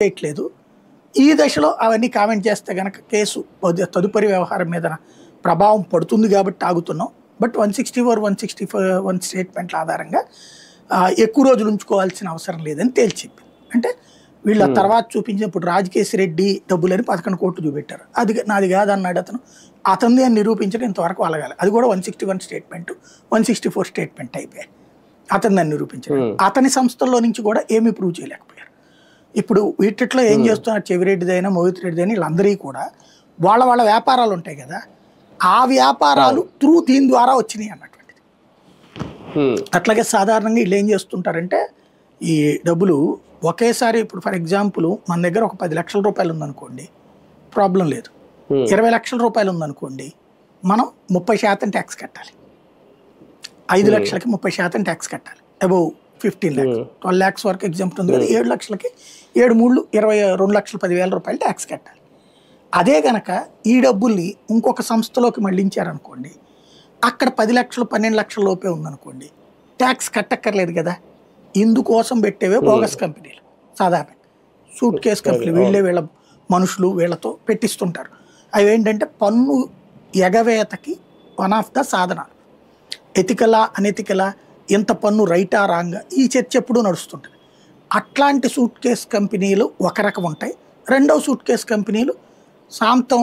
చేయట్లేదు. ఈ దశలో అవన్నీ కామెంట్ చేస్తే గనక కేసు తదుపరి వ్యవహారం మీద ప్రభావం పడుతుంది కాబట్టి ఆగుతున్నాం. బట్ 164, 161 స్టేట్మెంట్ల ఆధారంగా ఎక్కువ రోజులు ఉంచుకోవాల్సిన అవసరం లేదని తేల్చింది. అంటే వీళ్ళ తర్వాత చూపించినప్పుడు రాజకేశ్ రెడ్డి డబ్బులని 11 కోట్లు చూపెట్టారు. అది నాది కాదన్నాడు అతను. అతనిది అని నిరూపించడం ఇంతవరకు అలగాలి. అది కూడా 161 స్టేట్మెంట్, 164 స్టేట్మెంట్ అయిపోయాయి. అతను దాన్ని నిరూపించారు. అతని సంస్థల్లో నుంచి కూడా ఏమీ ప్రూవ్ చేయలేకపోయారు. ఇప్పుడు వీటిలో ఏం చేస్తున్నారు, చెవిరెడ్డిదైనా మోహిత్ రెడ్డిదైనా వీళ్ళందరికీ కూడా వాళ్ళ వాళ్ళ వ్యాపారాలు ఉంటాయి కదా, ఆ వ్యాపారాలు త్రూ దీని ద్వారా వచ్చినాయి అన్నటువంటిది. అట్లాగే సాధారణంగా వీళ్ళు ఏం చేస్తుంటారంటే ఈ డబ్బులు ఒకేసారి, ఇప్పుడు ఫర్ ఎగ్జాంపుల్ మన దగ్గర ఒక 10 లక్షల రూపాయలు ఉందనుకోండి, ప్రాబ్లం లేదు. 20 లక్షల రూపాయలు ఉందనుకోండి, మనం 30% ట్యాక్స్ కట్టాలి. 5 లక్షలకి 30% ట్యాక్స్ కట్టాలి. అబౌవ్ 15 lakhs, 12 lakhs వరకు ఎగ్జాంపుల్ ఉంది కదా. 7 లక్షలకి 7 3 22,10,000 రూపాయలు ట్యాక్స్ కట్టాలి. అదే గనక ఈ డబ్బుల్ని ఇంకొక సంస్థలోకి మళ్ళించారనుకోండి, అక్కడ 10 లక్షలు 12 లక్షల లోపే ఉందనుకోండి, ట్యాక్స్ కట్టక్కర్లేదు కదా. ఇందుకోసం పెట్టేవే బోగస్ కంపెనీలు. సాధారణంగా సూట్ కేస్ కంపెనీ వీళ్ళే వీళ్ళ మనుషులు వీళ్ళతో పెట్టిస్తుంటారు. అవి ఏంటంటే పన్ను ఎగవేతకి వన్ ఆఫ్ ద సాధనాలు. ఎథికలా అనెథికలా, ఎంత పన్ను రైటా రాంగా, ఈ చర్చ ఎప్పుడూ నడుస్తుంటుంది. అట్లాంటి సూట్ కేస్ కంపెనీలు ఒక రకం ఉంటాయి. రెండవ సూట్ కేస్ కంపెనీలు శాంతం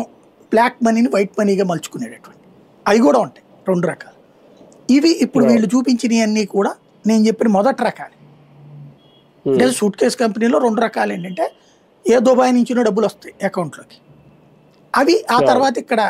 బ్లాక్ మనీని వైట్ మనీగా మలుచుకునేటటువంటి అవి కూడా ఉంటాయి. 2 రకాలు. ఇవి ఇప్పుడు వీళ్ళు చూపించినవన్నీ కూడా నేను చెప్పిన మొదటి రకాలు. అంటే సూట్ కేస్ కంపెనీలో 2 రకాలు ఏంటంటే, ఏ దుబాయ్ నుంచి డబ్బులు వస్తాయి అకౌంట్లోకి, అవి ఆ తర్వాత ఇక్కడ